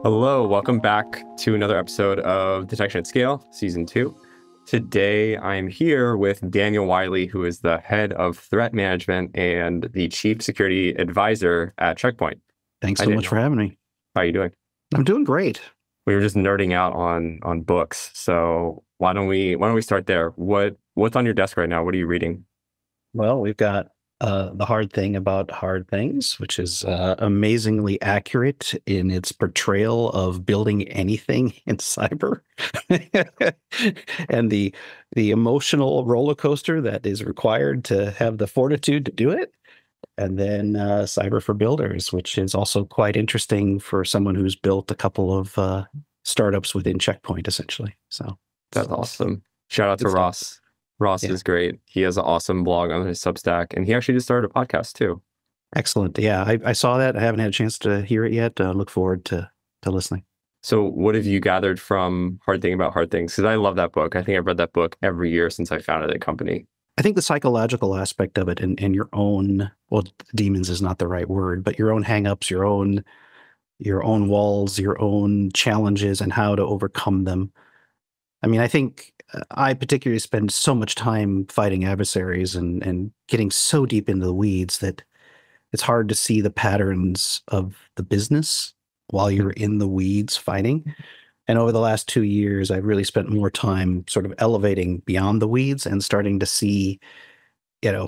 Hello, welcome back to another episode of Detection at Scale, Season 2. Today, I'm here with Daniel Wiley, who is the head of threat management and the chief security advisor at Check Point. Thanks Hi, so much Daniel. for having me. How are you doing? I'm doing great. We were just nerding out on books, so why don't we start there? What's on your desk right now? What are you reading? Well, we've got The Hard Thing About Hard Things, which is amazingly accurate in its portrayal of building anything in cyber and the emotional roller coaster that is required to have the fortitude to do it. And then Cyber for Builders, which is also quite interesting for someone who's built a couple of startups within Checkpoint, essentially. So That's awesome. Shout out to Good stuff. Ross. Ross is great. He has an awesome blog on his Substack, and he actually just started a podcast too. Excellent. Yeah, I saw that. I haven't had a chance to hear it yet. Look forward to listening. So what have you gathered from Hard Thing About Hard Things? Because I love that book. I think I've read that book every year since I founded the company. I think the psychological aspect of it and your own, well, demons is not the right word, but your own hangups, your own walls, your own challenges and how to overcome them. I mean, I think I particularly spend so much time fighting adversaries and getting so deep into the weeds that it's hard to see the patterns of the business while you're in the weeds fighting. And over the last 2 years, I've really spent more time sort of elevating beyond the weeds and starting to see,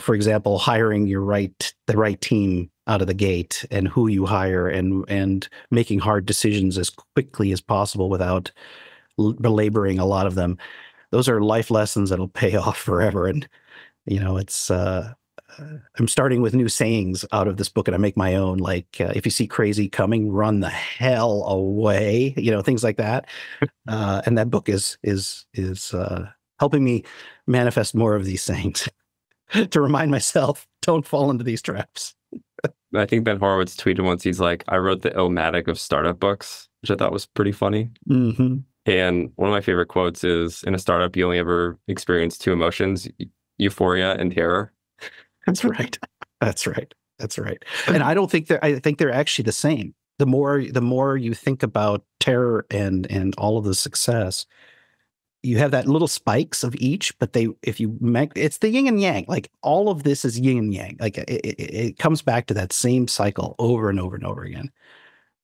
for example, hiring the right team out of the gate and who you hire and making hard decisions as quickly as possible without belaboring a lot of them. Those are life lessons that'll pay off forever. And, it's, I'm starting with new sayings out of this book and I make my own, like, if you see crazy coming, run the hell away, things like that. And that book is helping me manifest more of these sayings to remind myself, don't fall into these traps. I think Ben Horowitz tweeted once, he's like, I wrote the Illmatic of startup books, which I thought was pretty funny. Mm-hmm. And one of my favorite quotes is, in a startup, you only ever experience two emotions, euphoria and terror. That's right. That's right. That's right. And I think they're actually the same. The more you think about terror and all of the success, you have that little spikes of each, but it's the yin and yang. Like all of this is yin and yang. Like it comes back to that same cycle over and over and over again.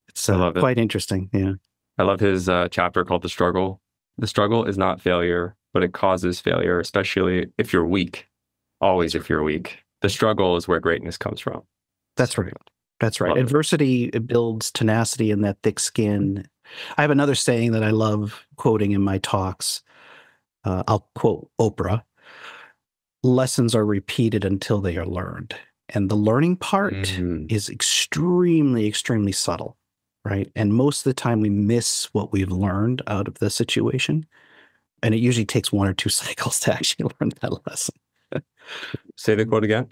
It's quite interesting. Yeah. I love his chapter called The Struggle. The struggle is not failure, but it causes failure, especially if you're weak. Always if you're weak. The struggle is where greatness comes from. That's right. That's right. Adversity builds tenacity and that thick skin. I have another saying that I love quoting in my talks. I'll quote Oprah. Lessons are repeated until they are learned. And the learning part is extremely, extremely subtle, right? And most of the time we miss what we've learned out of the situation. And it usually takes 1 or 2 cycles to actually learn that lesson. Say the quote again.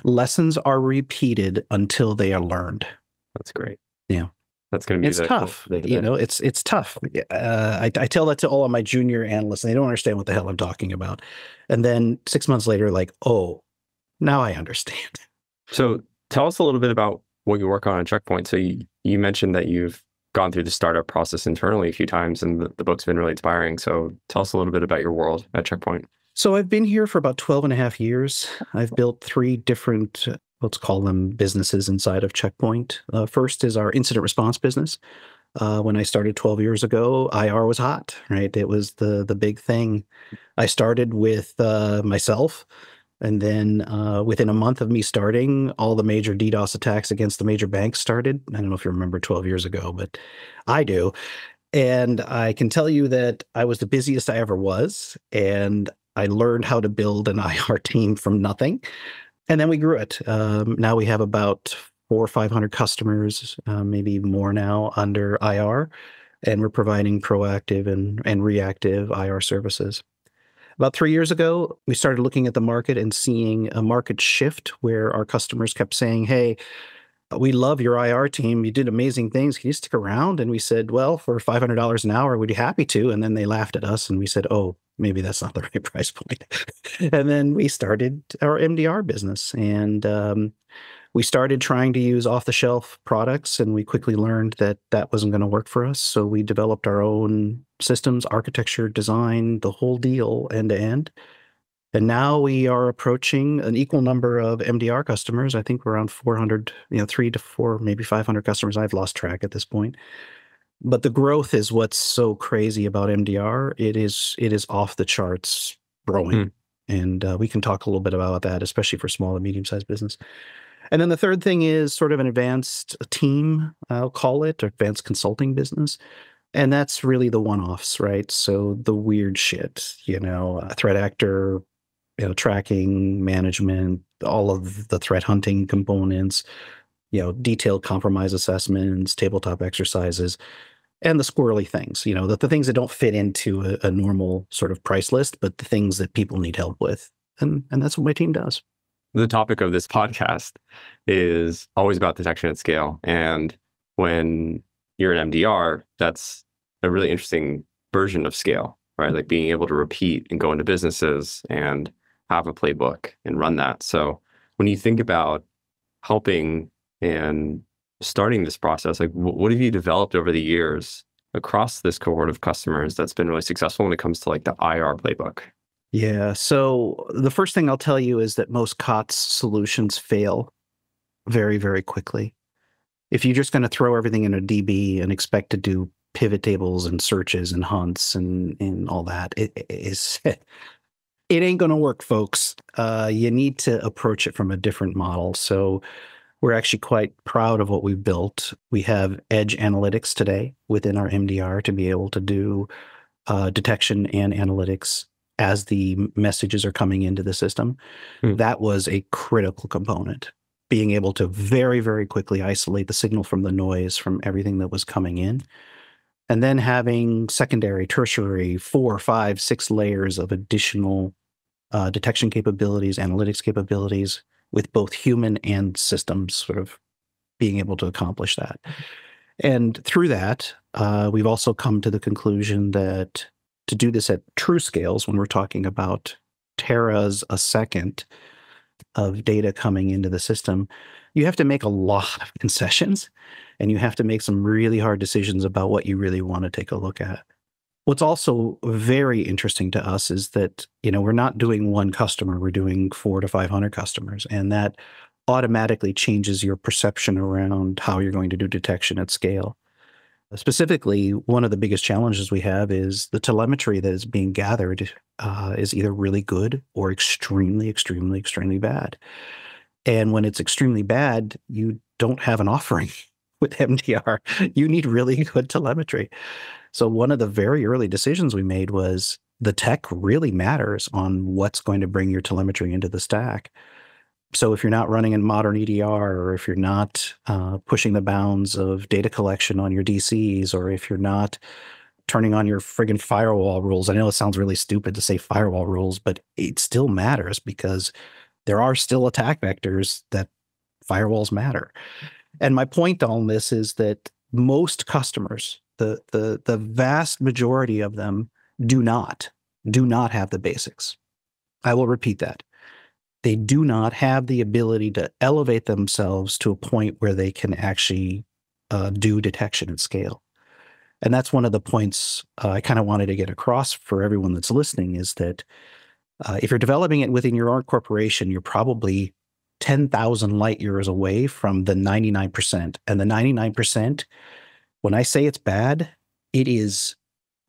Lessons are repeated until they are learned. That's great. Yeah. That's going to be It's tough. It's tough. I tell that to all of my junior analysts, and they don't understand what the hell I'm talking about. And then 6 months later, like, oh, now I understand. So tell us a little bit about what you work on at Checkpoint. So you mentioned that you've gone through the startup process internally a few times, and the book's been really inspiring. So tell us a little bit about your world at Checkpoint. So I've been here for about 12 and a half years. I've built 3 different, let's call them businesses inside of Checkpoint. First is our incident response business. When I started 12 years ago, IR was hot, right? It was the big thing. I started with myself, and then within a month of me starting, all the major DDoS attacks against the major banks started. I don't know if you remember 12 years ago, but I do. And I can tell you that I was the busiest I ever was, and I learned how to build an IR team from nothing. And then we grew it. Now we have about 400 or 500 customers, maybe more now under IR, and we're providing proactive and reactive IR services. About 3 years ago, we started looking at the market and seeing a market shift where our customers kept saying, hey, we love your IR team. You did amazing things. Can you stick around? And we said, well, for $500 an hour, we'd be happy to. And then they laughed at us and we said, oh, maybe that's not the right price point. And then we started our MDR business. And We started trying to use off-the-shelf products, and we quickly learned that that wasn't going to work for us. So we developed our own systems, architecture, design, the whole deal, end to end. And now we are approaching an equal number of MDR customers. I think we're around 400, 3 to 4, maybe 500 customers. I've lost track at this point. But the growth is what's so crazy about MDR. It is off the charts growing. And we can talk a little bit about that, especially for small and medium-sized business. And then the third thing is sort of an advanced team, I'll call it, or advanced consulting business. And that's really the one-offs, right? So the weird shit, threat actor, tracking, management, all of the threat hunting components, detailed compromise assessments, tabletop exercises, and the squirrely things, the things that don't fit into a normal sort of price list, but the things that people need help with. And that's what my team does. The topic of this podcast is always about detection at scale. And when you're an MDR, that's a really interesting version of scale, right? Like being able to repeat and go into businesses and have a playbook and run that. So when you think about helping and starting this process, like what have you developed over the years across this cohort of customers that's been really successful when it comes to like the IR playbook? Yeah. So the first thing I'll tell you is that most COTS solutions fail very, very quickly. If you're just going to throw everything in a DB and expect to do pivot tables and searches and hunts and all that, it ain't going to work, folks. You need to approach it from a different model. So we're actually quite proud of what we've built. We have edge analytics today within our MDR to be able to do detection and analytics as the messages are coming into the system. That was a critical component, being able to very, very quickly isolate the signal from the noise from everything that was coming in. And then having secondary, tertiary, 4, 5, 6 layers of additional detection capabilities, analytics capabilities with both human and systems sort of being able to accomplish that. And through that, we've also come to the conclusion that to do this at true scales, when we're talking about teras a second of data coming into the system, you have to make a lot of concessions, and you have to make some really hard decisions about what you really want to take a look at. What's also very interesting to us is that, we're not doing one customer, we're doing 400 to 500 customers, and that automatically changes your perception around how you're going to do detection at scale. Specifically, one of the biggest challenges we have is the telemetry that is being gathered is either really good or extremely, extremely, extremely bad. And when it's extremely bad, you don't have an offering with MDR. You need really good telemetry. So one of the very early decisions we made was the tech really matters on what's going to bring your telemetry into the stack. So if you're not running in modern EDR, or if you're not pushing the bounds of data collection on your DCs, or if you're not turning on your friggin' firewall rules, I know it sounds really stupid to say firewall rules, but it still matters because there are still attack vectors that firewalls matter. And my point on this is that most customers, the vast majority of them do not have the basics. I will repeat that. They do not have the ability to elevate themselves to a point where they can actually do detection at scale. And that's one of the points I kind of wanted to get across for everyone that's listening, is that if you're developing it within your own corporation, you're probably 10,000 light years away from the 99%. And the 99%, when I say it's bad, it is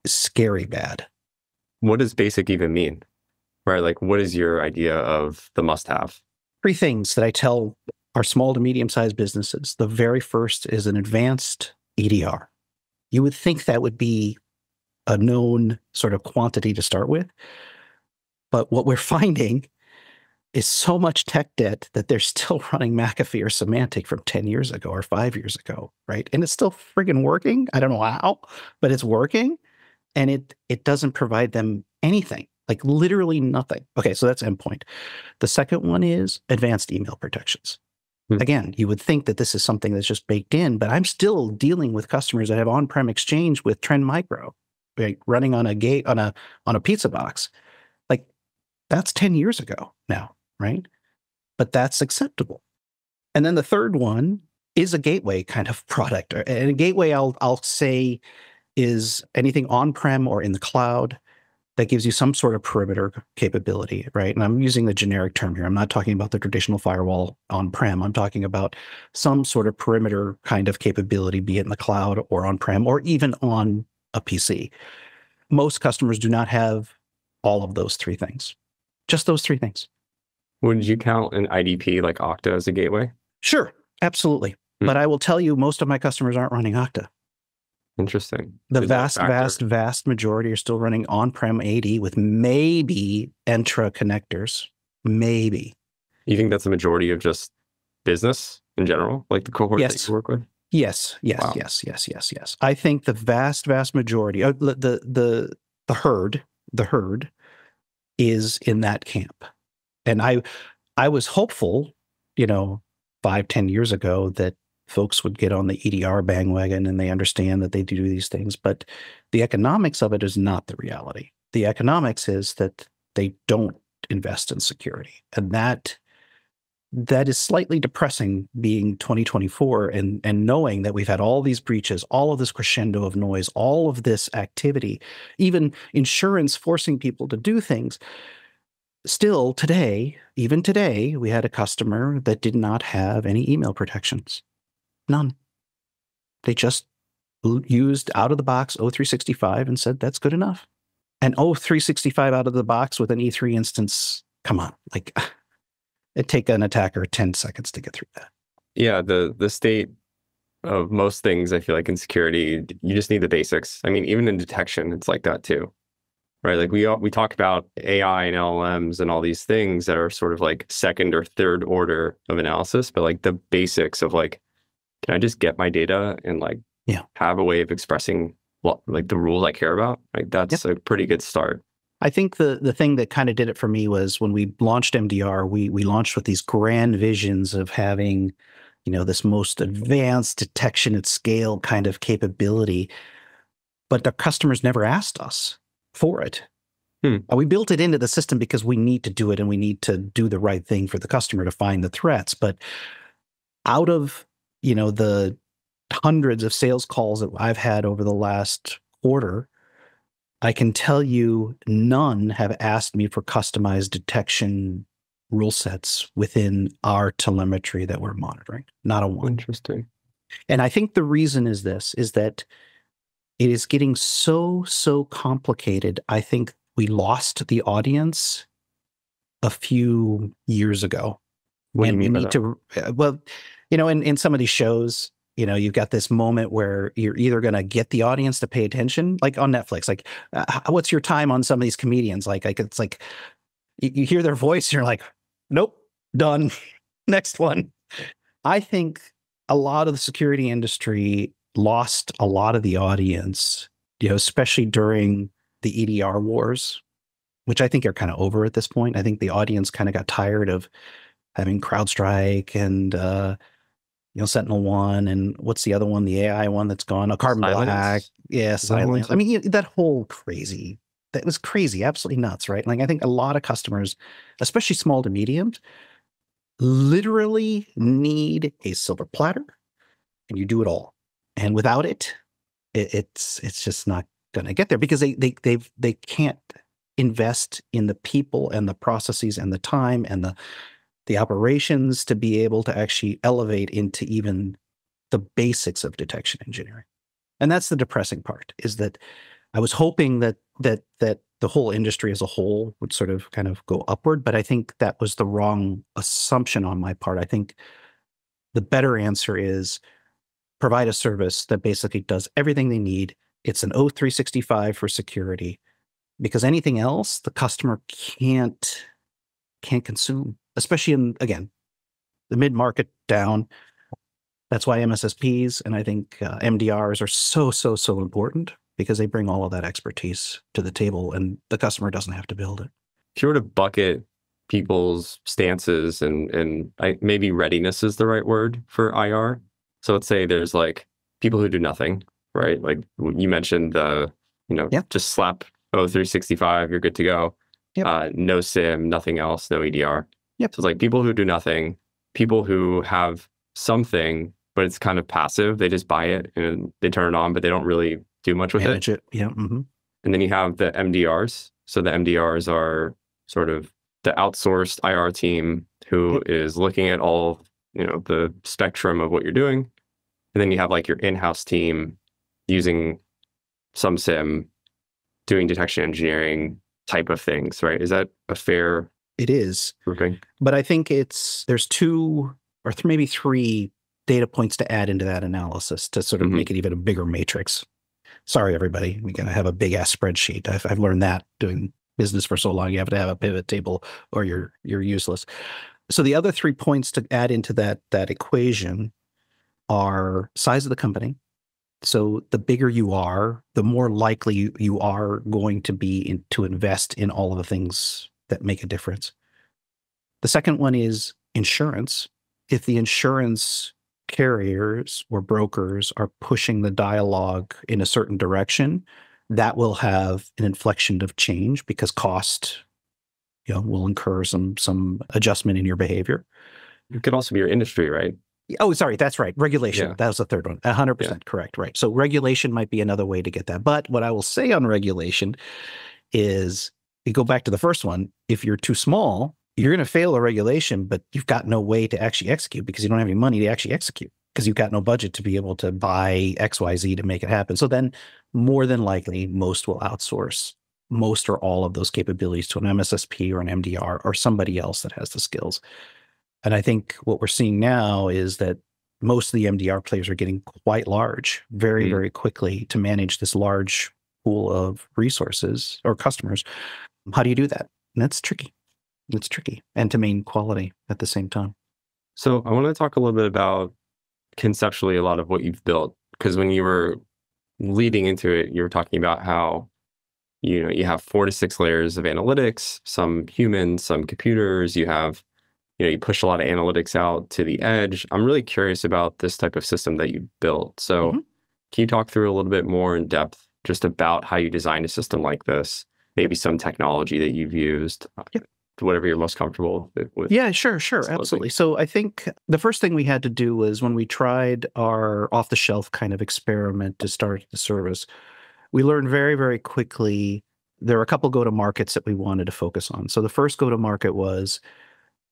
scary bad. What does basic even mean? Right? Like, what is your idea of the must-have? 3 things that I tell our small to medium-sized businesses. The very first is an advanced EDR. You would think that would be a known sort of quantity to start with. But what we're finding is so much tech debt that they're still running McAfee or Symantec from 10 years ago or 5 years ago, right? And it's still friggin' working. I don't know how, but it's working. And it doesn't provide them anything. Like literally nothing. Okay, so that's endpoint. The second one is advanced email protections. Again, you would think that this is something that's just baked in, but I'm still dealing with customers that have on-prem Exchange with Trend Micro, right, running on a gate on a pizza box. Like that's 10 years ago now, right? But that's acceptable. And then the third one is a gateway kind of product. And a gateway, I'll say, is anything on-prem or in the cloud that gives you some sort of perimeter capability, right? And I'm using the generic term here. I'm not talking about the traditional firewall on-prem. I'm talking about some sort of perimeter kind of capability, be it in the cloud or on-prem or even on a PC. Most customers do not have all of those three things, just those three things. Would you count an IDP like Okta as a gateway? Sure, absolutely. But I will tell you, most of my customers aren't running Okta. Interesting. The vast majority are still running on-prem AD with maybe Entra connectors. Maybe. You think that's the majority of just business in general, like the cohort that you work with? Yes. I think the vast majority, the herd is in that camp. And I was hopeful, 5-10 years ago that folks would get on the EDR bandwagon and they understand that they do these things. But the economics of it is not the reality. The economics is that they don't invest in security. And that is slightly depressing being 2024 and knowing that we've had all these breaches, all of this crescendo of noise, all of this activity, even insurance forcing people to do things. Still today, even today, we had a customer that did not have any email protections. None. They just used out of the box O365 and said, that's good enough. And O365 out of the box with an E3 instance, come on, like it'd take an attacker 10 seconds to get through that. Yeah, the state of most things, I feel like in security, you just need the basics. I mean, even in detection, it's like that too. Right, like we talk about AI and LLMs and all these things that are sort of like second or third order of analysis, but like the basics of like, can I just get my data and like have a way of expressing like the rules I care about? Like that's a pretty good start. I think the thing that kind of did it for me was when we launched MDR, we launched with these grand visions of having, this most advanced detection at scale kind of capability, but the customers never asked us for it. We built it into the system because we need to do it and we need to do the right thing for the customer to find the threats. But out of, the hundreds of sales calls that I've had over the last quarter, I can tell you none have asked me for customized detection rule sets within our telemetry that we're monitoring. Not a one. Interesting. And I think the reason is that it is getting so complicated. I think we lost the audience a few years ago. What do you mean by that? Well, in some of these shows, you've got this moment where you're either going to get the audience to pay attention, like on Netflix, like what's your time on some of these comedians? Like it's like you hear their voice, and you're like, nope, done. Next one. I think a lot of the security industry lost a lot of the audience, especially during the EDR wars, which I think are kind of over at this point. I think the audience kind of got tired of having CrowdStrike and SentinelOne, and what's the other one? The AI one that's gone. Carbon Black. Yeah, Silence. I mean, that whole crazy. That was crazy, absolutely nuts, right? Like I think a lot of customers, especially small to mediums, literally need a silver platter, and you do it all. And without it, it's just not going to get there because they can't invest in the people and the processes and the time and the operations to be able to actually elevate into even the basics of detection engineering. And that's the depressing part, is that I was hoping that the whole industry as a whole would sort of kind of go upward, but I think that was the wrong assumption on my part. I think the better answer is provide a service that basically does everything they need. It's an O365 for security, because anything else the customer can't consume, especially in, again, the mid-market down. That's why MSSPs and I think MDRs are so important, because they bring all of that expertise to the table and the customer doesn't have to build it. If you were to bucket people's stances and maybe readiness is the right word for IR. So let's say there's like people who do nothing, right? Like you mentioned just slap O365, you're good to go. Yep. No SIM, nothing else, no EDR. Yep. So it's like people who do nothing, people who have something, but it's kind of passive. They just buy it and they turn it on, but they don't really do much with Manage it. Yeah. Mm-hmm. And then you have the MDRs. So the MDRs are sort of the outsourced IR team who is looking at all, the spectrum of what you're doing. And then you have like your in-house team using some SIM, doing detection engineering type of things, right? Is that a fair It is grouping? But I think there's two or maybe three data points to add into that analysis to sort of make it even a bigger matrix. Sorry, everybody. We got to have a big ass spreadsheet. I've learned that doing business for so long. You have to have a pivot table or you're useless. So the other 3 points to add into that equation are size of the company. So the bigger you are, the more likely you are going to be to invest in all of the things that make a difference. The second one is insurance. If the insurance carriers or brokers are pushing the dialogue in a certain direction, that will have an inflection of change because cost, will incur some adjustment in your behavior. It could also be your industry, right? Oh, sorry, that's right. Regulation. Yeah. That was the third one. 100% correct. Right. So regulation might be another way to get that. But what I will say on regulation is, you go back to the first one, if you're too small, you're going to fail a regulation, but you've got no way to actually execute because you don't have any money to actually execute because you've got no budget to be able to buy XYZ to make it happen. So then more than likely, most will outsource most or all of those capabilities to an MSSP or an MDR or somebody else that has the skills. And I think what we're seeing now is that most of the MDR players are getting quite large very, very quickly to manage this large pool of resources or customers. How do you do that? And that's tricky. It's tricky. And to maintain quality at the same time. So I want to talk a little bit about conceptually a lot of what you've built, because when you were leading into it, you were talking about how, you have 4 to 6 layers of analytics, some humans, some computers. You have, you push a lot of analytics out to the edge. I'm really curious about this type of system that you built. So can you talk through a little bit more in depth just about how you designed a system like this? Maybe some technology that you've used, whatever you're most comfortable with. Yeah, sure, absolutely. So I think the first thing we had to do was when we tried our off-the-shelf kind of experiment to start the service, we learned very, very quickly there were a couple go-to-markets that we wanted to focus on. So the first go-to-market was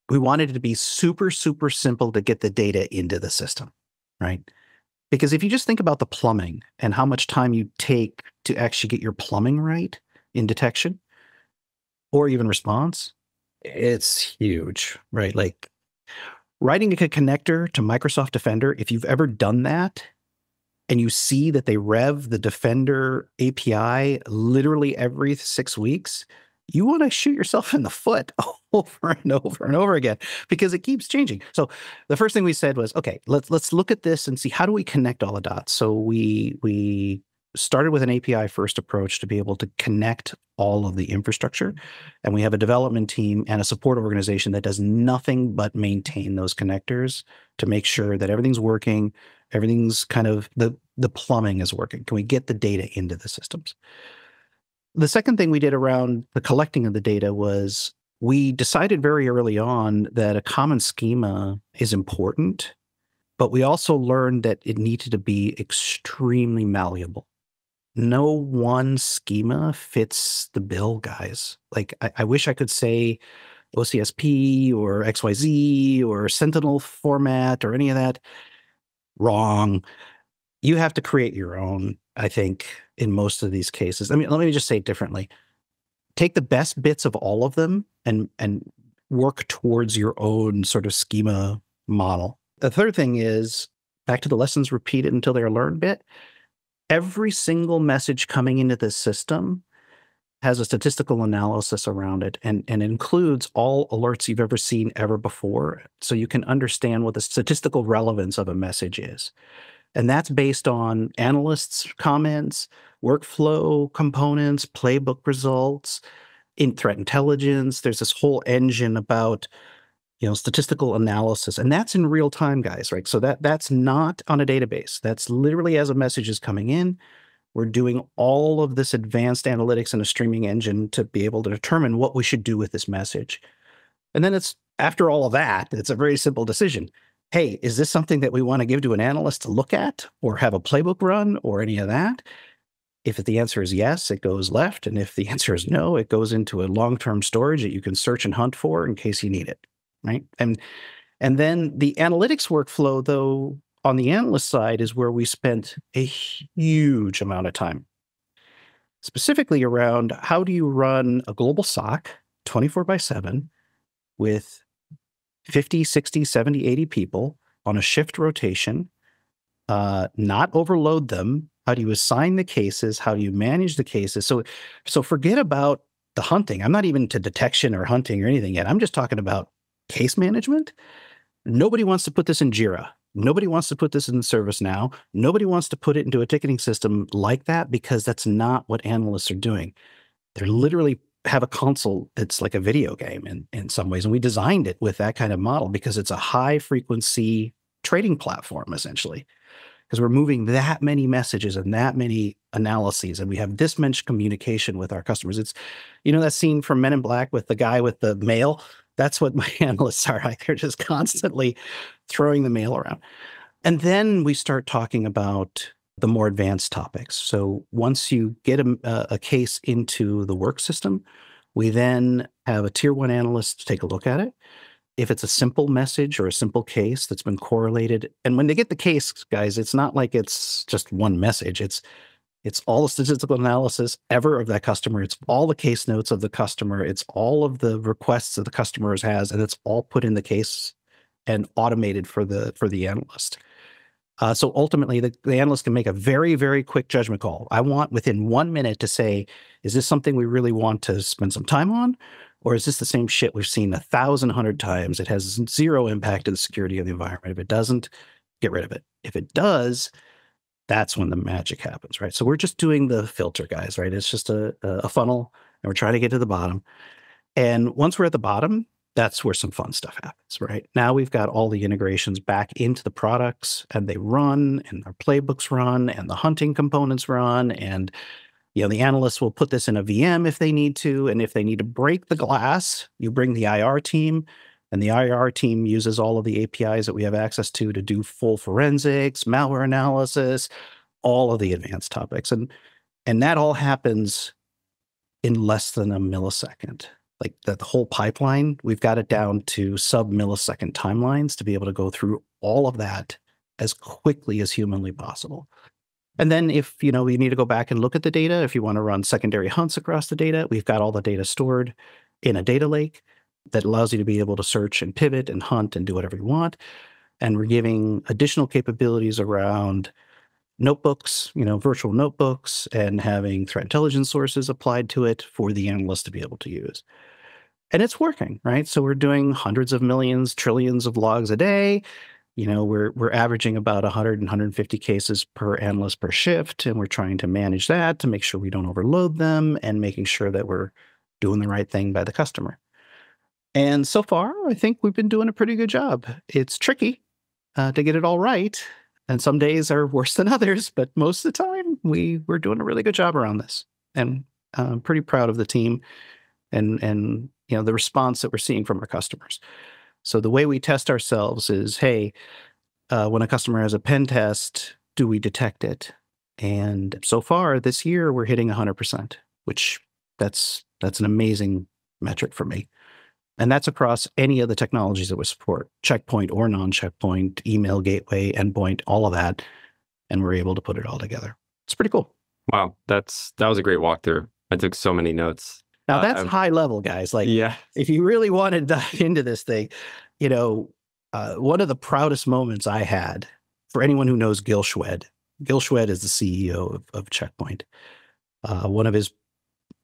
we wanted it to be super, super simple to get the data into the system, right? Because if you just think about the plumbing and how much time you take to actually get your plumbing right in detection or even response, it's huge, right? Like writing a connector to Microsoft Defender, if you've ever done that and you see that they rev the Defender API literally every 6 weeks, you want to shoot yourself in the foot over and over and over again because it keeps changing. So the first thing we said was, okay, let's look at this and see how do we connect all the dots. So we started with an API first approach to be able to connect all of the infrastructure. And we have a development team and a support organization that does nothing but maintain those connectors to make sure that everything's working, everything's kind of the plumbing is working. Can we get the data into the systems? The second thing we did around the collecting of the data was we decided very early on that a common schema is important, but we also learned that it needed to be extremely malleable. No one schema fits the bill, guys. Like, I wish I could say OCSP or XYZ or Sentinel format or any of that. Wrong. You have to create your own, I think, in most of these cases. I mean, let me just say it differently. Take the best bits of all of them and work towards your own sort of schema model. The third thing is, back to the lessons repeated until they're learned bit. Every single message coming into the system has a statistical analysis around it, and it includes all alerts you've ever seen ever before, so you can understand what the statistical relevance of a message is. And that's based on analysts' comments, workflow components, playbook results, in threat intelligence. There's this whole engine about statistical analysis, and that's in real time, guys, right? So that's not on a database. That's literally as a message is coming in. We're doing all of this advanced analytics in a streaming engine to be able to determine what we should do with this message. And then it's after all of that, it's a very simple decision. Hey, is this something that we want to give to an analyst to look at or have a playbook run or any of that? If the answer is yes, it goes left. And if the answer is no, it goes into a long-term storage that you can search and hunt for in case you need it, right? And then the analytics workflow, though, on the analyst side is where we spent a huge amount of time, specifically around how do you run a global SOC 24/7 with 50, 60, 70, 80 people on a shift rotation, not overload them. How do you assign the cases? How do you manage the cases? So forget about the hunting. I'm not even to detection or hunting or anything yet. I'm just talking about case management. Nobody wants to put this in Jira. Nobody wants to put this in ServiceNow. Nobody wants to put it into a ticketing system like that because that's not what analysts are doing. They're literally have a console that's like a video game in some ways. And we designed it with that kind of model because it's a high frequency trading platform, essentially, because we're moving that many messages and that many analyses, and we have this much communication with our customers. It's, that scene from Men in Black with the guy with the mail. That's what my analysts are like. They're just constantly throwing the mail around. And then we start talking about the more advanced topics. So once you get a case into the work system, we then have a tier 1 analyst take a look at it. If it's a simple message or a simple case that's been correlated, and when they get the case, guys, it's not like it's just one message. It's all the statistical analysis ever of that customer. It's all the case notes of the customer. It's all of the requests that the customer has, and it's all put in the case and automated for the analyst. So ultimately, the analyst can make a very, very quick judgment call. I want within 1 minute to say, is this something we really want to spend some time on? Or is this the same shit we've seen 1,100 times? It has zero impact to the security of the environment. If it doesn't, get rid of it. If it does, that's when the magic happens, right? So we're just doing the filter, guys, right? It's just a funnel, and we're trying to get to the bottom. And once we're at the bottom, that's where some fun stuff happens, right? Now we've got all the integrations back into the products, and they run, and our playbooks run, and the hunting components run, and the analysts will put this in a VM if they need to, and if they need to break the glass, you bring the IR team, and the IR team uses all of the APIs that we have access to do full forensics, malware analysis, all of the advanced topics, and that all happens in less than a millisecond. Like the whole pipeline, we've got it down to sub-millisecond timelines to be able to go through all of that as quickly as humanly possible. And then if, we need to go back and look at the data, if you want to run secondary hunts across the data, we've got all the data stored in a data lake that allows you to be able to search and pivot and hunt and do whatever you want. And we're giving additional capabilities around notebooks, virtual notebooks, and having threat intelligence sources applied to it for the analyst to be able to use. And it's working, right? So we're doing hundreds of millions, trillions of logs a day. We're averaging about 100 and 150 cases per analyst per shift, and we're trying to manage that to make sure we don't overload them and making sure that we're doing the right thing by the customer. And so far, I think we've been doing a pretty good job. It's tricky to get it all right, and some days are worse than others, but most of the time, we're doing a really good job around this. And I'm pretty proud of the team and the response that we're seeing from our customers. So the way we test ourselves is, hey, when a customer has a pen test, do we detect it? And so far this year, we're hitting 100%, which that's an amazing metric for me. And that's across any of the technologies that we support, checkpoint or non-checkpoint, email gateway, endpoint, all of that. And we're able to put it all together. It's pretty cool. Wow, that was a great walkthrough. I took so many notes. Now that's high level, guys. Like, yeah, if you really want to dive into this thing, one of the proudest moments I had, for anyone who knows Gil Shwed is the CEO of Checkpoint. One of his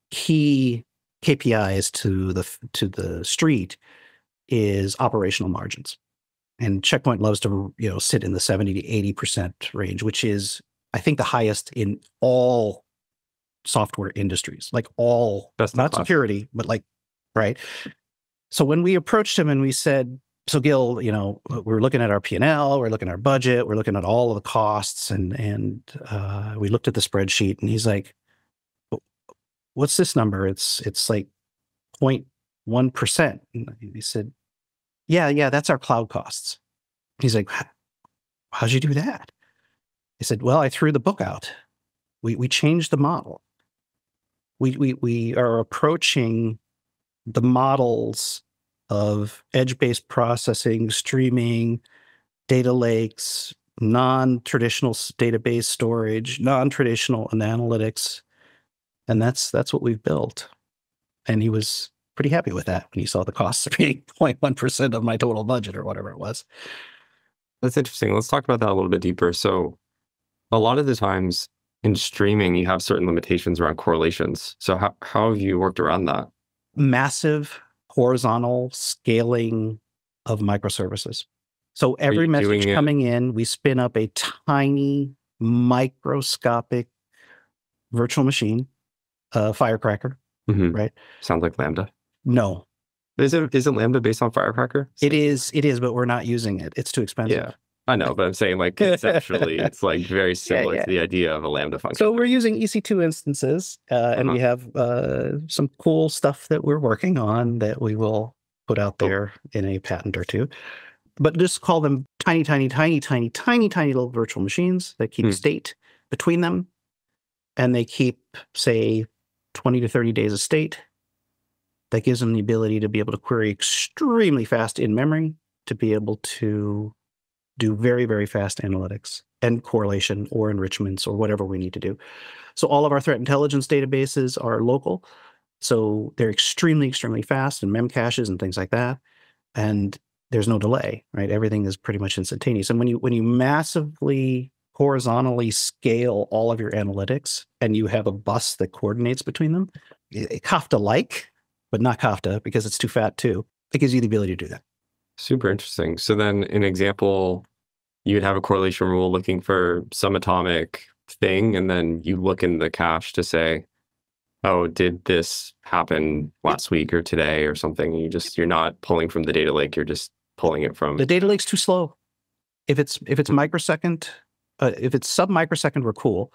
key KPIs to the street is operational margins, and Checkpoint loves to sit in the 70 to 80% range, which is, I think, the highest in all software industries, like all, not security, but like, right? So when we approached him and we said, so Gil, we're looking at our P&L, we're looking at our budget, we're looking at all of the costs, and we looked at the spreadsheet, and he's like, what's this number? It's like 0.1%. And he said, yeah, that's our cloud costs. He's like, how'd you do that? I said, well, I threw the book out. We changed the model. We are approaching the models of edge-based processing, streaming, data lakes, non-traditional database storage, non-traditional analytics, and that's what we've built. And he was pretty happy with that when he saw the costs being 0.1% of my total budget or whatever it was. That's interesting. Let's talk about that a little bit deeper. So a lot of the times in streaming, you have certain limitations around correlations. So how have you worked around that? Massive horizontal scaling of microservices. So every message coming in, we spin up a tiny microscopic virtual machine, Firecracker, right? Sounds like Lambda. No. Isn't Lambda based on Firecracker? It is, but we're not using it. It's too expensive. Yeah, I know, but I'm saying like conceptually, it's like very similar to the idea of a Lambda function. So we're using EC2 instances, and we have some cool stuff that we're working on that we will put out there in a patent or two. But just call them tiny little virtual machines that keep state between them. And they keep, say, 20 to 30 days of state. That gives them the ability to be able to query extremely fast in memory, to be able to do very, very fast analytics and correlation or enrichments or whatever we need to do. So all of our threat intelligence databases are local. So they're extremely fast and memcaches and things like that. And there's no delay, right? Everything is pretty much instantaneous. And when you massively horizontally scale all of your analytics and you have a bus that coordinates between them, Kafka-like, but not Kafka because it's too fat too. It gives you the ability to do that. Super interesting. So then an example, you would have a correlation rule looking for some atomic thing, and then you look in the cache to say, oh, did this happen last week or today or something? You're not pulling from the data lake, you're just pulling it from... The data lake's too slow. If it's microsecond, if it's sub-microsecond, we're cool.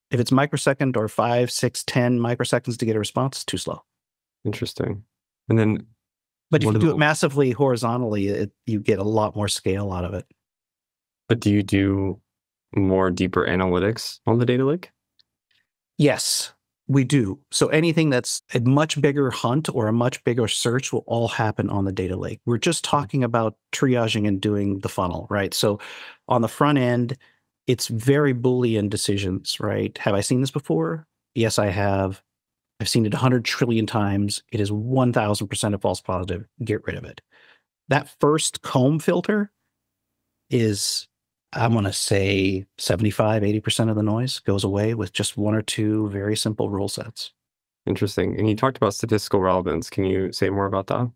If it's microsecond or 5, 6, 10 microseconds to get a response, it's too slow. Interesting. And then... But if you do it massively horizontally, you get a lot more scale out of it. But do you do more deeper analytics on the data lake? Yes, we do. So anything that's a much bigger hunt or a much bigger search will all happen on the data lake. We're just talking about triaging and doing the funnel, right? So on the front end, it's very Boolean decisions, right? Have I seen this before? Yes, I have. I've seen it 100 trillion times. It is 1,000% a false positive. Get rid of it. That first comb filter is, I'm going to say 75, 80% of the noise goes away with just one or two very simple rule sets. Interesting. And you talked about statistical relevance. Can you say more about that?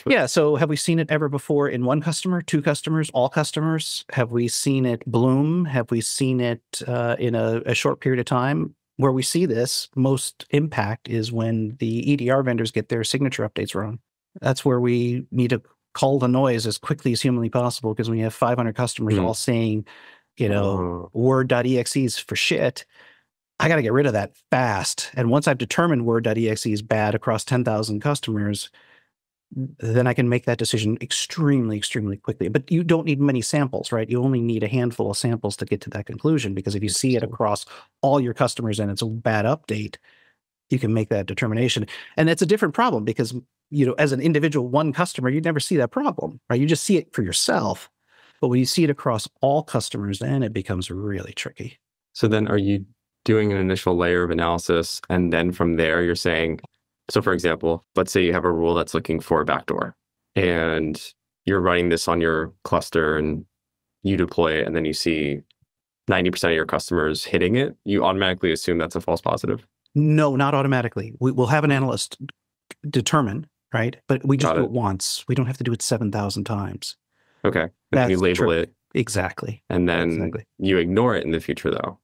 Yeah. So have we seen it ever before in one customer, two customers, all customers? Have we seen it bloom? Have we seen it in a short period of time? Where we see this most impact is when the EDR vendors get their signature updates wrong. That's where we need to cull the noise as quickly as humanly possible, because when you have 500 customers all saying, word.exes for shit, I got to get rid of that fast. And once I've determined word.exe is bad across 10,000 customers, then I can make that decision extremely quickly. But you don't need many samples, right? You only need a handful of samples to get to that conclusion, because if you see it across all your customers and it's a bad update, you can make that determination. And it's a different problem because, as an individual one customer, you'd never see that problem, right? You just see it for yourself. But when you see it across all customers, then it becomes really tricky. So then are you doing an initial layer of analysis, and then from there you're saying, so for example, let's say you have a rule that's looking for a backdoor and you're running this on your cluster and you deploy it, and then you see 90% of your customers hitting it, you automatically assume that's a false positive? No, not automatically. We'll have an analyst determine, right? But we just do it once. We don't have to do it 7,000 times. Okay. And you label it. Exactly. And then you ignore it in the future, though.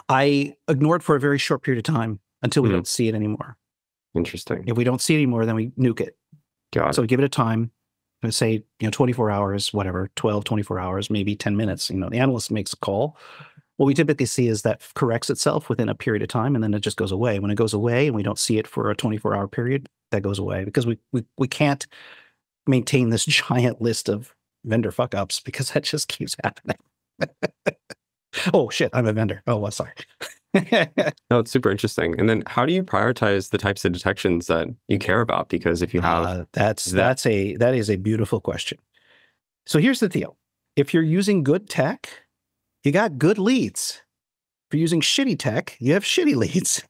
I ignore it for a very short period of time until we don't see it anymore. Interesting. If we don't see it anymore, then we nuke it. Got it. So we give it a time, let's say, 24 hours, whatever, 12, 24 hours, maybe 10 minutes. The analyst makes a call. What we typically see is that corrects itself within a period of time, and then it just goes away. When it goes away and we don't see it for a 24-hour period, that goes away, because we can't maintain this giant list of vendor fuck ups because that just keeps happening. Oh shit, I'm a vendor. Oh, well, sorry. No, it's super interesting. And then how do you prioritize the types of detections that you care about? Because if you have that is a beautiful question. So here's the deal. If you're using good tech, you got good leads. If you're using shitty tech, you have shitty leads.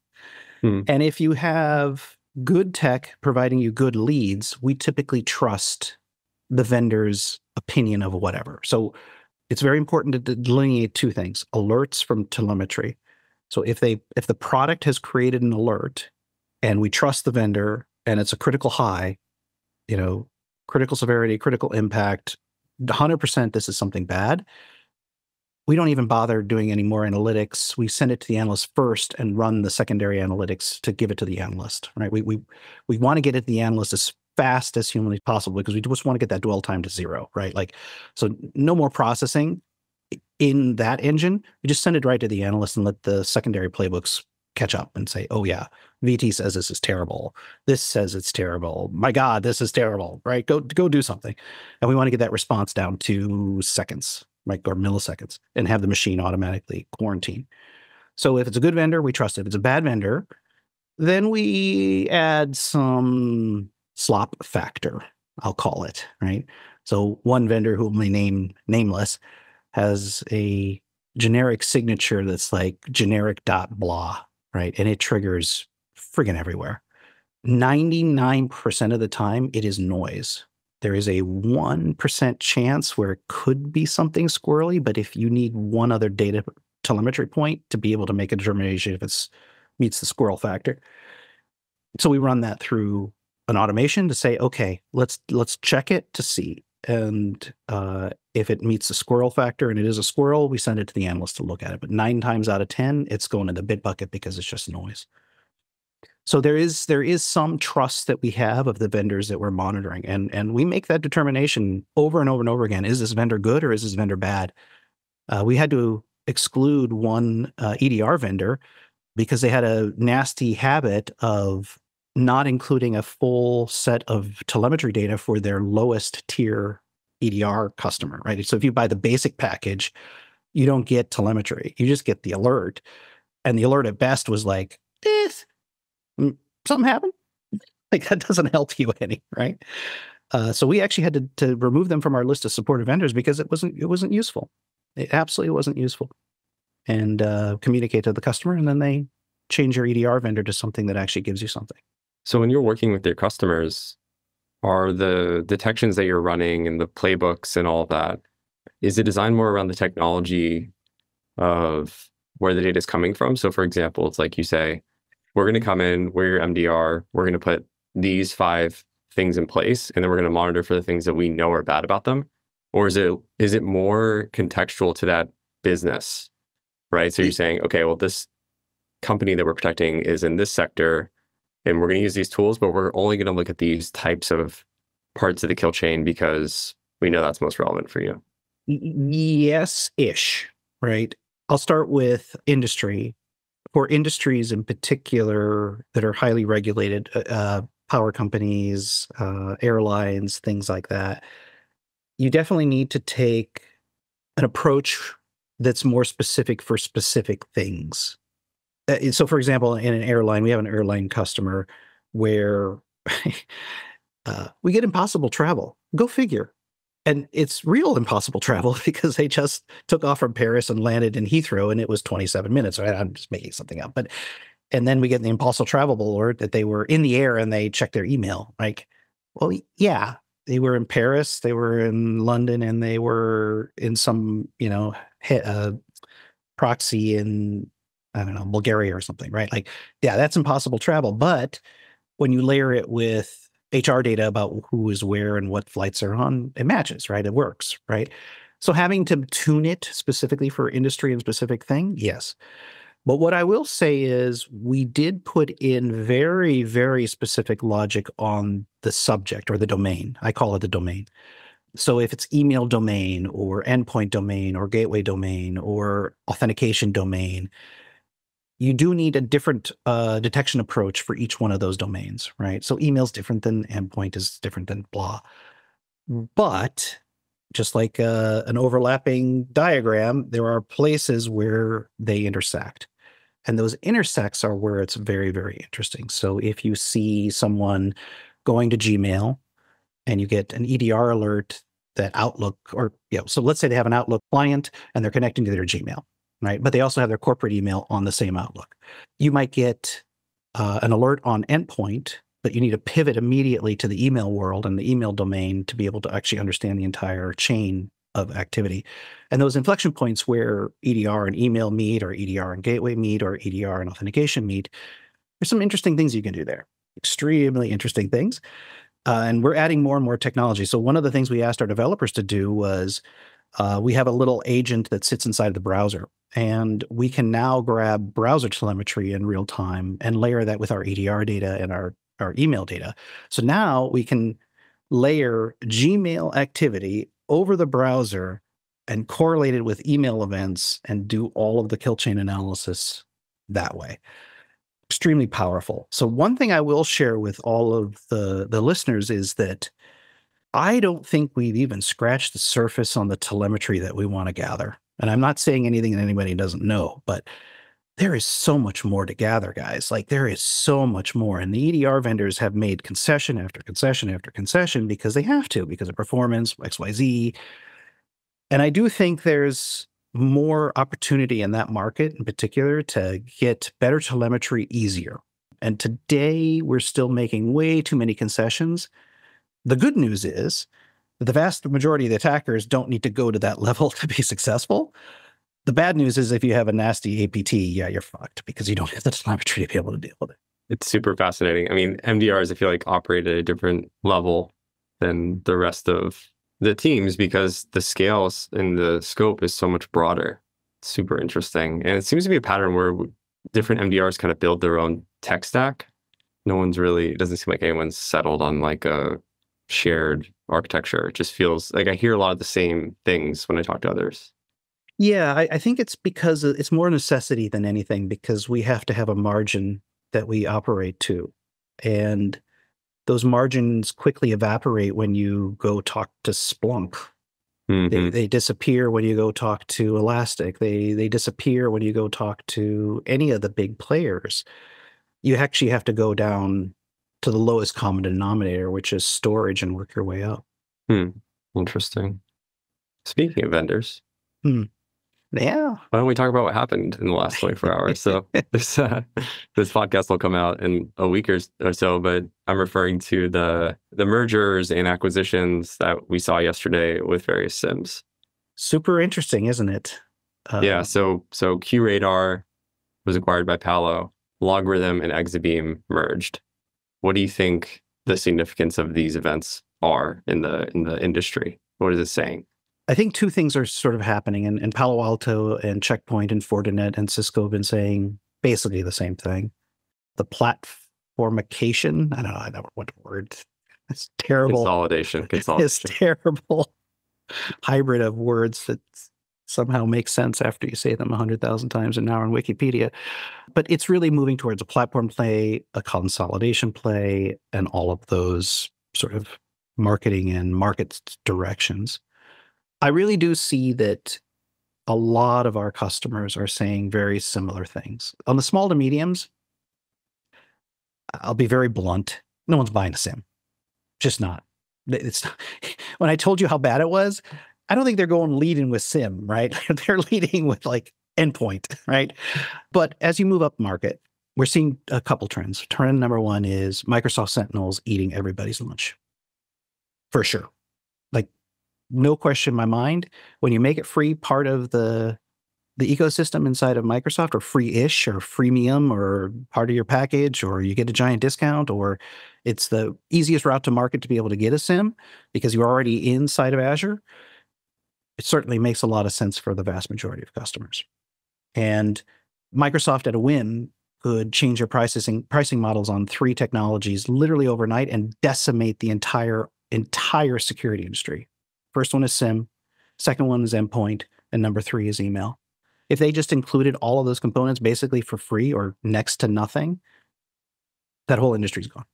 And if you have good tech providing you good leads, we typically trust the vendor's opinion of whatever. So it's very important to delineate two things: alerts from telemetry. So if the product has created an alert and we trust the vendor and it's a critical high, critical severity, critical impact, 100% this is something bad, we don't even bother doing any more analytics. We send it to the analyst first and run the secondary analytics to give it to the analyst, right? We want to get it to the analyst as fast as humanly possible because we just want to get that dwell time to zero, right? So no more processing in that engine. We just send it right to the analyst and let the secondary playbooks catch up and say, oh yeah, VT says this is terrible. This says it's terrible. My God, this is terrible, right? Go do something. And we want to get that response down to seconds, right? Or milliseconds, and have the machine automatically quarantine. So if it's a good vendor, we trust it. If it's a bad vendor, then we add some slop factor, I'll call it, right? So one vendor who will be nameless has a generic signature that's like generic.blah, right? And it triggers friggin' everywhere. 99% of the time, it is noise. There is a 1% chance where it could be something squirrely, but if you need one other data telemetry point to be able to make a determination if it meets the squirrel factor. So we run that through an automation to say, okay, let's check it to see. And if it meets the squirrel factor and it is a squirrel, we send it to the analyst to look at it. But 9 times out of 10, it's going in the bit bucket because it's just noise. So there is some trust that we have of the vendors that we're monitoring. And we make that determination over and over and over again. Is this vendor good or is this vendor bad? We had to exclude one EDR vendor because they had a nasty habit of not including a full set of telemetry data for their lowest tier EDR customer, right? So if you buy the basic package, you don't get telemetry. You just get the alert. And the alert at best was like, something happened? Like that doesn't help you any, right? So we actually had to remove them from our list of supported vendors because it wasn't useful. It absolutely wasn't useful. And communicate to the customer, and then they change your EDR vendor to something that actually gives you something. So when you're working with your customers, are the detections that you're running and the playbooks and all of that, is it designed more around the technology of where the data is coming from? So for example, it's like you say, we're going to come in, we're your MDR, we're going to put these 5 things in place, and then we're going to monitor for the things that we know are bad about them? Or is it more contextual to that business, right? So you're saying, okay, well, this company that we're protecting is in this sector, and we're going to use these tools, but we're only going to look at these types of parts of the kill chain because we know that's most relevant for you. Yes-ish, right? I'll start with industry. For industries in particular that are highly regulated, power companies, airlines, things like that, you definitely need to take an approach that's more specific for specific things. So, for example, in an airline, we have an airline customer where we get impossible travel. Go figure. And it's real impossible travel because they just took off from Paris and landed in Heathrow, and it was 27 minutes. Right? I'm just making something up. And then we get the impossible travel alert that they were in the air and they checked their email. Like, well, yeah, they were in Paris, they were in London, and they were in some, proxy in, I don't know, Bulgaria or something, right? Like, yeah, that's impossible travel. But when you layer it with HR data about who is where and what flights are on, it matches, right? It works, right? So having to tune it specifically for industry and specific thing, yes. But what I will say is we did put in very, very specific logic on the subject or the domain. I call it the domain. So if it's email domain or endpoint domain or gateway domain or authentication domain, you do need a different detection approach for each one of those domains, right? So email is different than endpoint is different than blah. But just like an overlapping diagram, there are places where they intersect. And those intersects are where it's very, very interesting. So if you see someone going to Gmail and you get an EDR alert that Outlook, or so let's say they have an Outlook client and they're connecting to their Gmail, right? But they also have their corporate email on the same Outlook. You might get an alert on endpoint, but you need to pivot immediately to the email world and the email domain to be able to actually understand the entire chain of activity. And those inflection points where EDR and email meet, or EDR and gateway meet, or EDR and authentication meet, there's some interesting things you can do there. Extremely interesting things. And we're adding more and more technology. So one of the things we asked our developers to do was we have a little agent that sits inside the browser, and we can now grab browser telemetry in real time and layer that with our EDR data and our email data. So now we can layer Gmail activity over the browser and correlate it with email events and do all of the kill chain analysis that way. Extremely powerful. So one thing I will share with all of the listeners is that I don't think we've even scratched the surface on the telemetry that we want to gather. And I'm not saying anything that anybody doesn't know, but there is so much more to gather, guys. Like, there is so much more. And the EDR vendors have made concession after concession after concession because they have to, because of performance, XYZ. And I do think there's more opportunity in that market in particular to get better telemetry easier. And today we're still making way too many concessions. The good news is that the vast majority of the attackers don't need to go to that level to be successful. The bad news is if you have a nasty APT, yeah, you're fucked because you don't have the telemetry to be able to deal with it. It's super fascinating. I mean, MDRs, I feel like, operate at a different level than the rest of the teams because the scales and the scope is so much broader. It's super interesting. And it seems to be a pattern where different MDRs kind of build their own tech stack. It doesn't seem like anyone's settled on like a shared architecture. It just feels like I hear a lot of the same things when I talk to others. Yeah, I think it's because it's more necessity than anything, because we have to have a margin that we operate to. And those margins quickly evaporate when you go talk to Splunk. Mm-hmm. They disappear when you go talk to Elastic. They disappear when you go talk to any of the big players. You actually have to go down to the lowest common denominator, which is storage, and work your way up. Interesting. Speaking of vendors. Yeah. Why don't we talk about what happened in the last 24 hours? So this podcast will come out in a week or so, but I'm referring to the mergers and acquisitions that we saw yesterday with various SIMs. Super interesting, isn't it? Yeah. So QRadar was acquired by Palo, Logarithm and Exabeam merged. What do you think the significance of these events are in the industry? What is it saying? I think two things are sort of happening, and Palo Alto and Checkpoint and Fortinet and Cisco have been saying basically the same thing. The platformication, I don't know what word. It's terrible. Consolidation. It's terrible hybrid of words that somehow make sense after you say them 100,000 times an hour on Wikipedia. But it's really moving towards a platform play, a consolidation play, and all of those sort of marketing and market directions. I really do see that a lot of our customers are saying very similar things. On the small to mediums, I'll be very blunt. No one's buying a SIM. Just not. It's not. When I told you how bad it was, I don't think they're going leading with SIM, right? They're leading with like endpoint, right? But as you move up market, we're seeing a couple trends. Trend number one is Microsoft Sentinel's eating everybody's lunch. For sure. Like, no question in my mind, when you make it free part of the ecosystem inside of Microsoft, or free-ish, or freemium, or part of your package, or you get a giant discount, or it's the easiest route to market to be able to get a SIM because you're already inside of Azure, it certainly makes a lot of sense for the vast majority of customers. And Microsoft at a whim could change their pricing models on 3 technologies literally overnight and decimate the entire security industry. First one is SIM, second one is endpoint, and number 3 is email. If they just included all of those components basically for free or next to nothing, that whole industry's gone.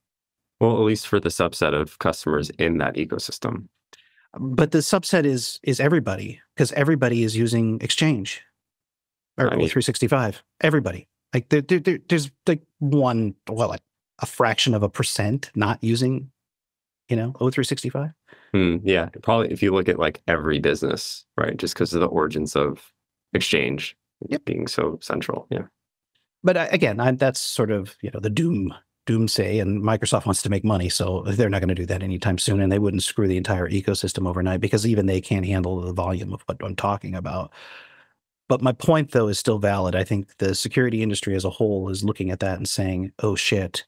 Well, at least for the subset of customers in that ecosystem. But the subset is everybody, because everybody is using Exchange or I mean, 365. Everybody. Like there's like a fraction of a percent not using, 365. yeah, probably if you look at like every business, right? Just because of the origins of Exchange Yep. being so central. Yeah. But again, that's sort of, the doomsay, and Microsoft wants to make money, so they're not going to do that anytime soon, and they wouldn't screw the entire ecosystem overnight because even they can't handle the volume of what I'm talking about. But my point, though, is still valid. I think the security industry as a whole is looking at that and saying, oh, shit,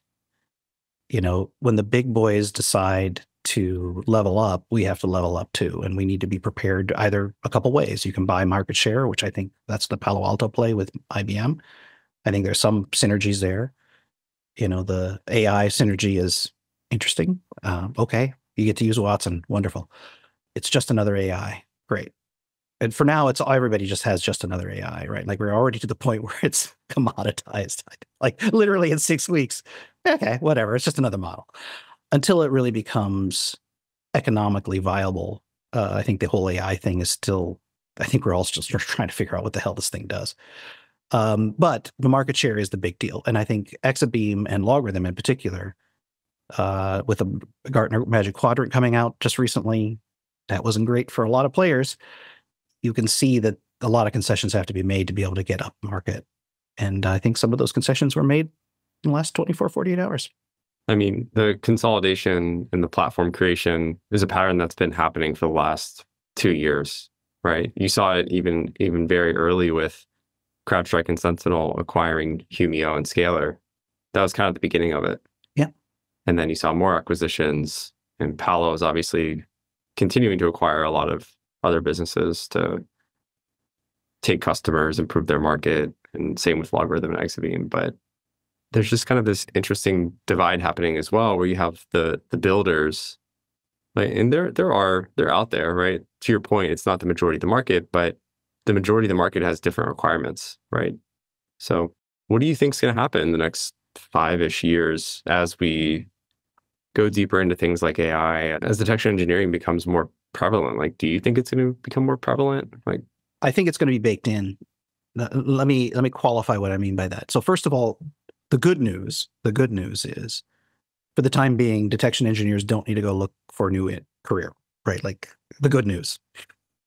when the big boys decide to level up, we have to level up too. And we need to be prepared either a couple ways. You can buy market share, which I think that's the Palo Alto play with IBM. I think there's some synergies there. The AI synergy is interesting. Okay, you get to use Watson. Wonderful. It's just another AI. Great. And for now, everybody just has just another AI, right? Like we're already to the point where it's commoditized, like literally in 6 weeks. Okay, whatever. It's just another model until it really becomes economically viable. I think the whole AI thing is still, I think we're all just trying to figure out what the hell this thing does. But the market share is the big deal. And I think Exabeam and Logarithm in particular, with the Gartner Magic Quadrant coming out just recently, that wasn't great for a lot of players. You can see that a lot of concessions have to be made to be able to get up market. And I think some of those concessions were made in the last 24, 48 hours. I mean, the consolidation and the platform creation is a pattern that's been happening for the last 2 years, right? You saw it even very early with CrowdStrike and Sentinel acquiring Humio and Scalar. That was kind of the beginning of it. Yeah. And then you saw more acquisitions, and Palo is obviously continuing to acquire a lot of other businesses to take customers, improve their market, and same with Logarithm and Exabeam. But there's just kind of this interesting divide happening as well, where you have the builders, like, and they're out there, right? To your point, it's not the majority of the market, but the majority of the market has different requirements, right? So what do you think is going to happen in the next 5-ish years as we go deeper into things like AI, as detection engineering becomes more prevalent? Like, do you think it's going to become more prevalent? Like, I think it's going to be baked in. Let me qualify what I mean by that. So first of all, the good news is, for the time being, detection engineers don't need to go look for a new career, right? Like the good news.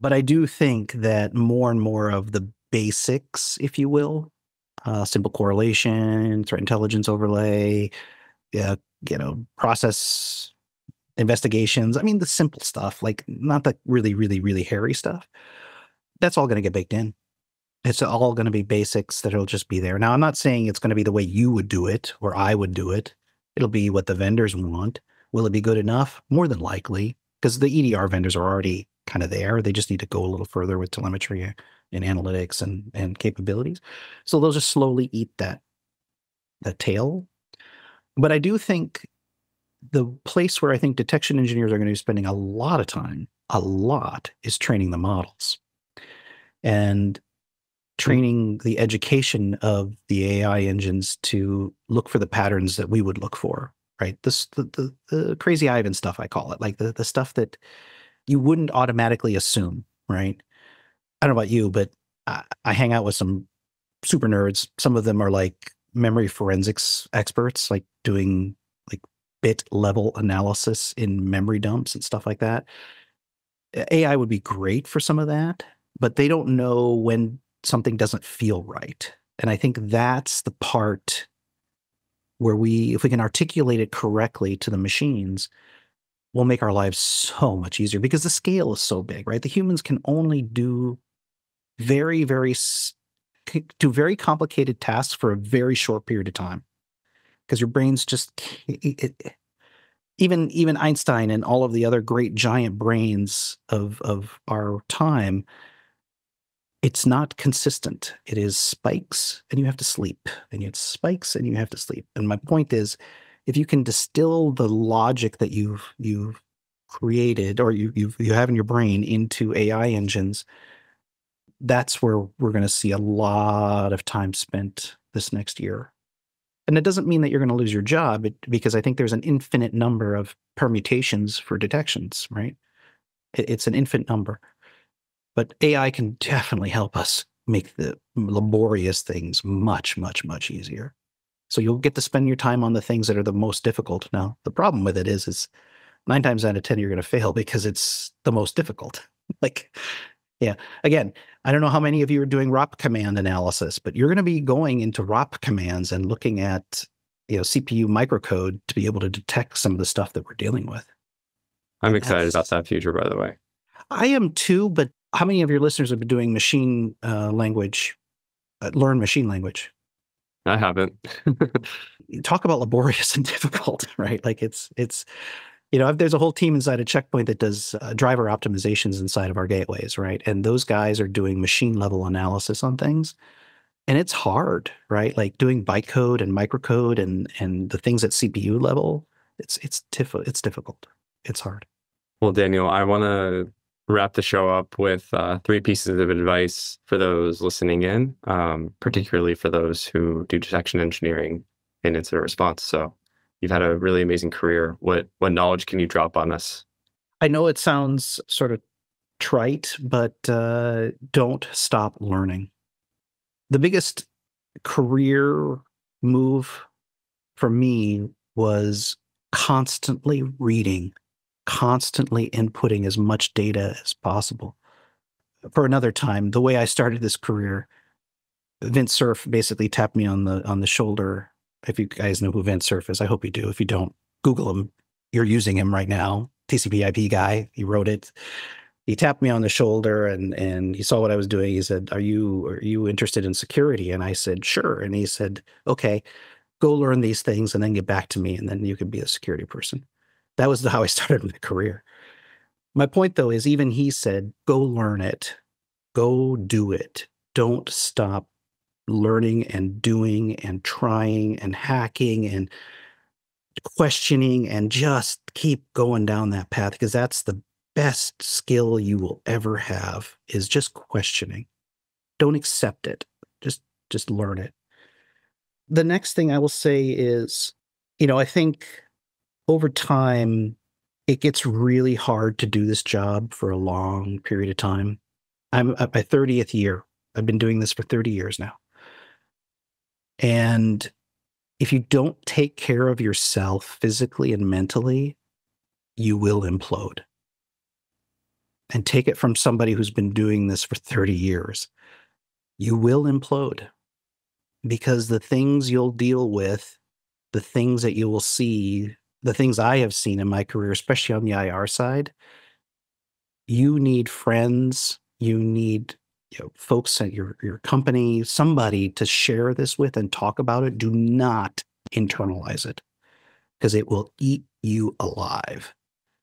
But I do think that more and more of the basics, if you will, simple correlation, threat intelligence overlay, process investigations. I mean, the simple stuff, like not the really, really, really hairy stuff. That's all going to get baked in. It's all going to be basics that'll just be there. Now, I'm not saying it's going to be the way you would do it or I would do it. It'll be what the vendors want. Will it be good enough? More than likely, because the EDR vendors are already kind of there. They just need to go a little further with telemetry and analytics and capabilities. So they'll just slowly eat that tail. But I do think the place where I think detection engineers are going to be spending a lot of time, is training the models and training the education of the AI engines to look for the patterns that we would look for, right? The crazy Ivan stuff, I call it, like the stuff that you wouldn't automatically assume, right? I don't know about you, but I hang out with some super nerds. Some of them are like memory forensics experts, like doing like bit level analysis in memory dumps and stuff like that. AI would be great for some of that, but they don't know when something doesn't feel right. And I think that's the part where if we can articulate it correctly to the machines, we'll make our lives so much easier because the scale is so big, right? The humans can only do very, very complicated tasks for a very short period of time because your brains just even Einstein and all of the other great giant brains of our time, it's not consistent. It is spikes and you have to sleep, and it's spikes and you have to sleep. And my point is, if you can distill the logic that you've created or you have in your brain into AI engines, that's where we're going to see a lot of time spent this next year. And it doesn't mean that you're going to lose your job, because I think there's an infinite number of permutations for detections, right? It's an infant number. But AI can definitely help us make the laborious things much, much, much easier. So you'll get to spend your time on the things that are the most difficult. Now, the problem with it is 9 times out of 10, you're going to fail because it's the most difficult. Like, yeah. Again, I don't know how many of you are doing ROP command analysis, but you're going to be going into ROP commands and looking at, CPU microcode to be able to detect some of the stuff that we're dealing with. I'm excited about that future, by the way. I am too, but how many of your listeners have been doing machine language, learn machine language? I haven't. Talk about laborious and difficult, right? Like it's there's a whole team inside of Checkpoint that does driver optimizations inside of our gateways, right? And those guys are doing machine level analysis on things. And it's hard, right? Like doing bytecode and microcode and the things at CPU level, it's difficult. It's hard. Well, Daniel, I want to wrap the show up with 3 pieces of advice for those listening in, particularly for those who do detection engineering and incident response. So you've had a really amazing career. What knowledge can you drop on us? I know it sounds sort of trite, but don't stop learning. The biggest career move for me was constantly reading, constantly inputting as much data as possible. For another time, the way I started this career, Vince Cerf basically tapped me on the shoulder. If you guys know who Vince Cerf is, I hope you do. If you don't, Google him. You're using him right now. TCP/IP guy. He wrote it. He tapped me on the shoulder and he saw what I was doing. He said, "Are you interested in security?" And I said, "Sure." And he said, "Okay, go learn these things and then get back to me, and then you can be a security person." That was how I started my career. My point, though, is even he said, "Go learn it. Go do it. Don't stop learning and doing and trying and hacking and questioning, and just keep going down that path, because that's the best skill you will ever have, is just questioning. Don't accept it. Just learn it." The next thing I will say is, I think over time, it gets really hard to do this job for a long period of time. I'm at my 30th year. I've been doing this for 30 years now. And if you don't take care of yourself physically and mentally, you will implode. And take it from somebody who's been doing this for 30 years. You will implode, because the things you'll deal with, the things that you will see, the things I have seen in my career, especially on the IR side, you need friends, you need folks at your company, somebody to share this with and talk about it. Do not internalize it, because it will eat you alive.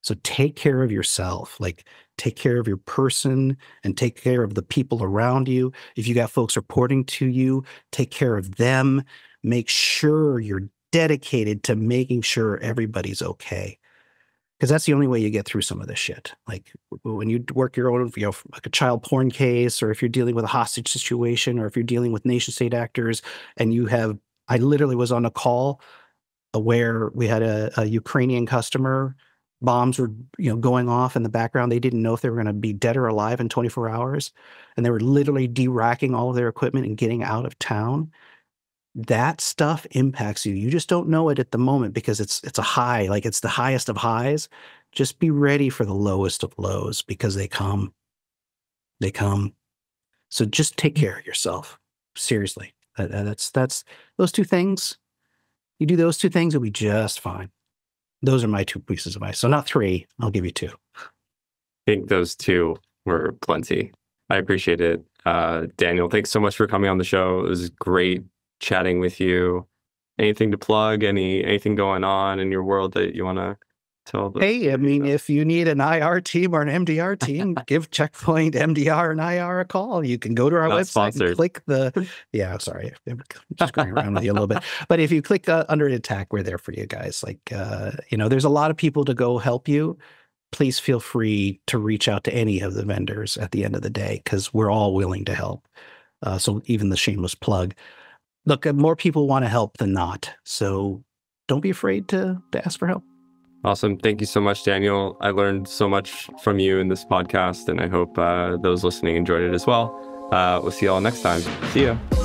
So take care of yourself, like take care of your person and take care of the people around you. If you got folks reporting to you, take care of them. Make sure you're dedicated to making sure everybody's okay. Because that's the only way you get through some of this shit. Like when you work your own, like a child porn case, or if you're dealing with a hostage situation, or if you're dealing with nation state actors, and I literally was on a call where we had a Ukrainian customer. Bombs were, going off in the background. They didn't know if they were going to be dead or alive in 24 hours. And they were literally de-racking all of their equipment and getting out of town. That stuff impacts you. You just don't know it at the moment, because it's a high, like it's the highest of highs. Just be ready for the lowest of lows, because they come. They come. So just take care of yourself. Seriously. That's those 2 things. You do those 2 things, you'll be just fine. Those are my 2 pieces of advice. So not 3. I'll give you 2. I think those 2 were plenty. I appreciate it. Daniel, thanks so much for coming on the show. It was great chatting with you. Anything to plug? Anything going on in your world that you want to tell? Hey, I mean, if you need an IR team or an MDR team, give Checkpoint MDR and IR a call. You can go to our Not website sponsored. and click the. Yeah, sorry, I'm just going around with you a little bit. But if you click under attack, we're there for you guys. Like, there's a lot of people to go help you. Please feel free to reach out to any of the vendors at the end of the day, because we're all willing to help. So even the shameless plug. Look, more people want to help than not. So don't be afraid to ask for help. Awesome. Thank you so much, Daniel. I learned so much from you in this podcast, and I hope those listening enjoyed it as well. We'll see you all next time. See ya.